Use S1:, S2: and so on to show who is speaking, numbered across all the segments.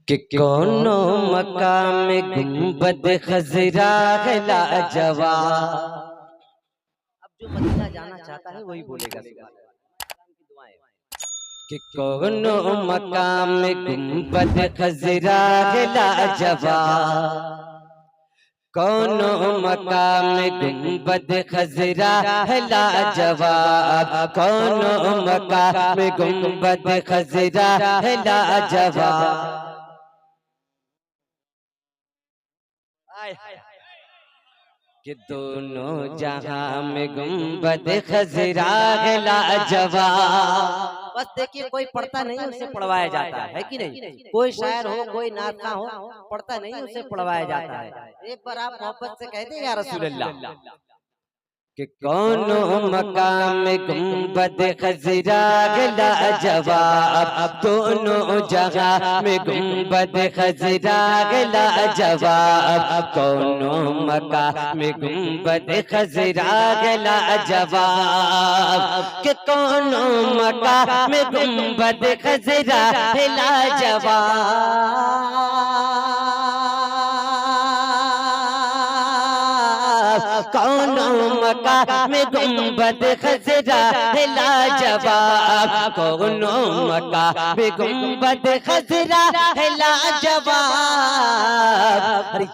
S1: कि कोनो मकाम गुंबद खजरा है लाजवाब। अब जो मदीना जाना चाहता है वही बोलेगा कि कोनो मकाम गुंबद खजरा है लाजवाब। कोनो मकाम गुंबद खजरा है लाजवाब। कोनो मकाम गुंबद खजरा है लाजवाब। कि दोनों जहां में गुंबद खजरा है लाजवाब। बस देखिए, कोई पढ़ता नहीं उसे पढ़वाया जाता है कि नहीं। कोई शायर हो, कोई नाता हो, पढ़ता नहीं उसे पढ़वाया जाता है। एक बार आप मोहब्बत से कह दें या रसूल अल्लाह कि कोनो मकाम गुंबद खजरा है लाजवाब। दोनों जगह में गुंबद खजरा है लाजवाब। कोनो मकाम गुंबद खजरा है लाजवाब। कि कोनो मकाम गुंबद खजरा है लाजवाब। कोनो मकाम गुंबद खजरा है लाजवाब। कोनो मकाम गुंबद खजरा है लाजवाब।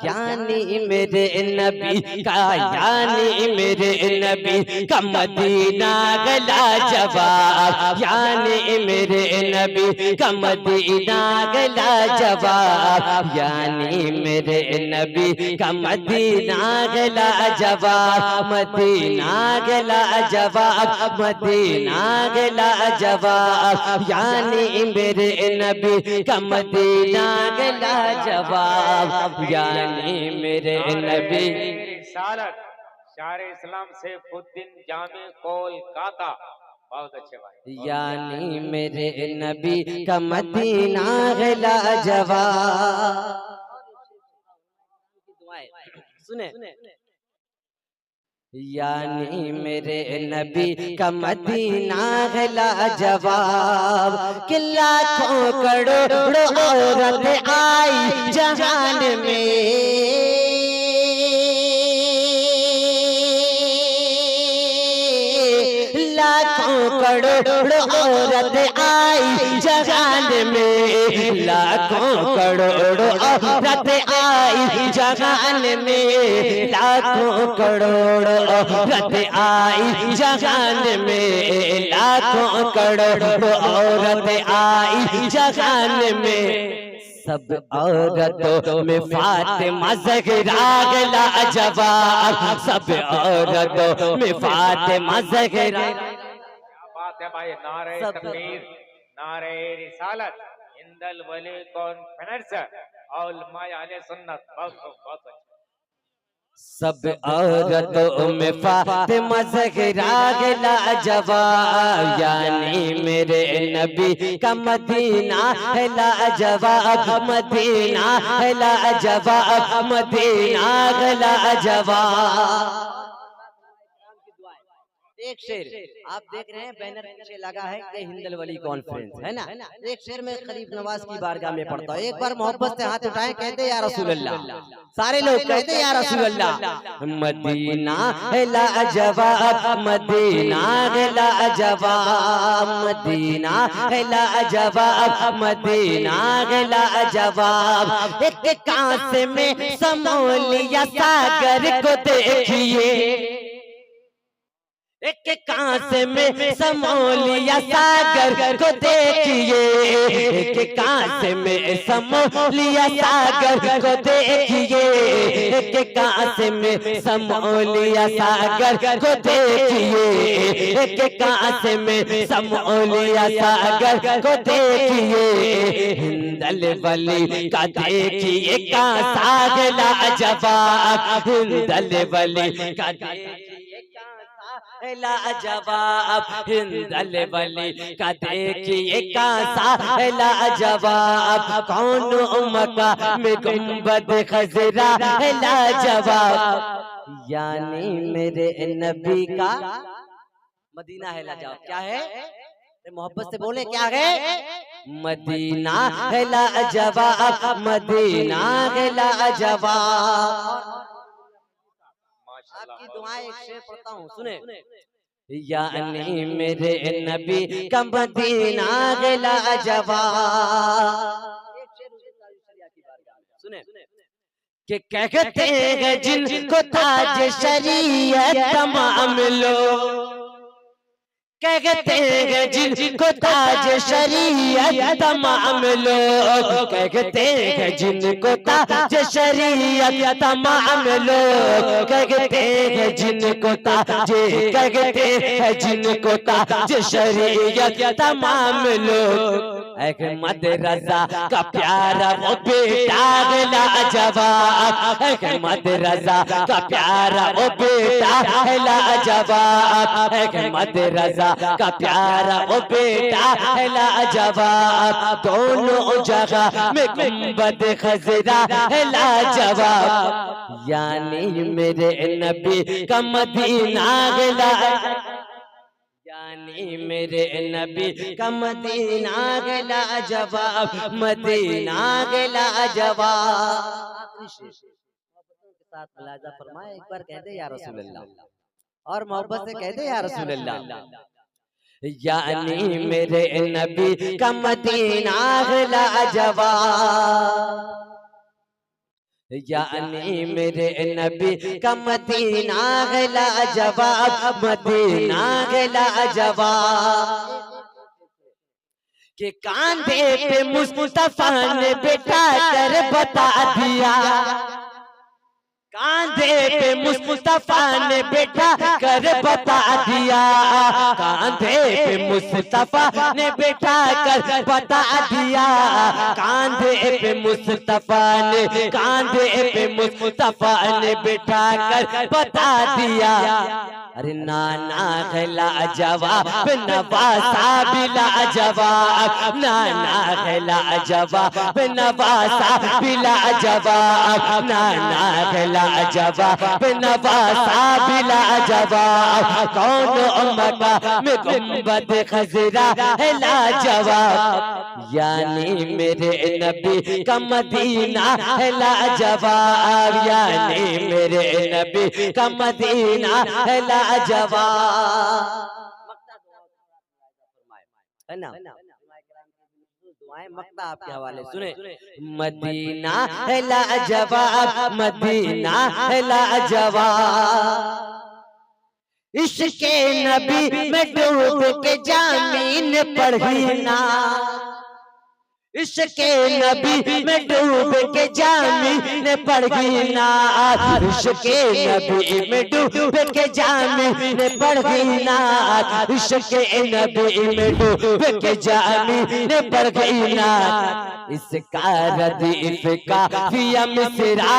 S1: यानी मेरे नबी का, यानी मेरे नबी का मदीना है लाजवाब। यानी मेरे नबी का मदीना है लाजवाब। यानी मेरे नबी का मदीना है लाजवाब। मदीना है लाजवाब। मदीना है लाजवाब। यानी मेरे नबी का मदीना है लाजवाब। यानी मेरे नबी
S2: रिसालत शार इस्लाम सैफुद्दीन जामे कोलकाता। बहुत अच्छे भाई।
S1: यानी मेरे नबी का मदीना है लाजवाब। सुने, यानी मेरे नबी का मदीना है लाजवाब। कि लाखों करोड़ों औरत आई जहान में। लाखों करोड़ों औरत आई जहान में। लाखों करोड़ों औरत आई जहान में। लाखों करोड़ों औरत आई जहान में। लाखों करोड़ों औरत आई जहान में। सब औरतों में फातिमा ज़हरा है लाजवाब। सब औरतों में फातिमा ज़हरा।
S2: बात है भाई। नारे तकबीर, नारे रिसालत, हिंदल वली कॉन्फ्रेंस और मायाले सुन्नत। बहुत अच्छा।
S1: सब औरतों में फातिमा ज़हरा है लाजवाब। यानी मेरे नबी का मदीना है लाजवाब। मदीना है लाजवाब। मदीना है लाजवाब। एक शेर आप देख रहे हैं, बैनर पीछे लगा है कि हिंदल वली कॉन्फ्रेंस है ना। एक शेर में खलीफ नवाज की बारगाह में पढ़ता हूँ। एक बार मोहब्बत से हाथ उठाएं, कहते या रसूल अल्लाह। सारे लोग कहते या रसूल अल्लाह। मदीना है लाजवाब। मदीना है लाजवाब। मदीना है लाजवाब। मदीना है लाजवाब। एक कांस में समोलिया सागर को देखिए। एक कांस में समोलिया सागर को देखिए। एक कांस में समोलिया सागर को देखिए। एक कांस में समोलिया सागर को देखिए। एक कांस में समोलिया सागर को देखिए। हिंदल वली का देखिए कांसा है लाजवाब। हिंदल वली का लाजवाब। हिंदल वली का देखिए कांसा है लाजवाब। कौन मकाम गुंबद खजरा है लाजवाब। यानी मेरे नबी का मदीना है लाजवाब। क्या है? मोहब्बत से बोले क्या है? मदीना है लाजवाब, मदीना है लाजवाब। आपकी दुआएं एक शेर पढ़ता हूँ, सुने। यानी मेरे नबी का मदीना है लाजवाब। सुने कि कहते हैं जिनको ताज शरीयत तमाम लोग, कहते हैं जिनको ताज शरीयत तमाम लोग, कहते हैं जिनको ताज शरीयत तमाम लोग, कहते हैं जिनको ताज, कहते हैं जिनको ताज शरीयत तमाम लोग। अहमद रजा का प्यारा वो बेटा लाजवाब, अहमद रजा का प्यारा वो बेटा लाजवाब, अहमद रजा का प्यारा वो बेटा लाजवाब। दोनों जगह में गुंबद खजरा है लाजवाब। यानी मेरे नबी का मदीना है लाजवाब, यानी मेरे नबी का मदीना है लाजवाब, मदीना है लाजवाब। साथ मुलाजा फरमाए, एक बार कह दे या रसूल अल्लाह, और मोहब्बत से कह दे या रसूल अल्लाह। यानी मेरे नबी का मदीना है लाजवाब, यानी मेरे नबी का मदीना है लाजवाब, मदीना है लाजवाब। कि कांधे पे मुस्तफा ने बिठा कर बता दिया, कांधे पे मुस्तफा ने बिठा कर बता दिया, कांधे पे मुस्तफा ने बिठा कर बता दिया, कांधे पे मुस्तफा ने, कांधे पे मुस्तफा ने बिठा कर बता दिया। अरे नाना है लाजवाब, नवासा भी लाजवाब, नाना है लाजवाब, नवासा भी लाजवाब, नाना है लाजवाब, नवासा भी लाजवाब। कौन मका में गुंबद खजरा है लाजवाब। यानी मेरे नबी का मदीना है लाजवाब, यानी मेरे नबी का मदीना है लाजवाब। है ना, दुआएं मक्ता आपके हवाले सुने। मदीना है लाजवाब, मदीना है लाजवाब। इश्क़े नबी में डूब के जामीन पढ़ी ना, इश्क़े नबी में डूब के जामीन पढ़ी ना, इश्क़े नबी में डूब के जामीन पढ़ी ना, इश्क़े नबी में डूब के जामीन पढ़ी ना। इसका रदीफ का फिया मिसरा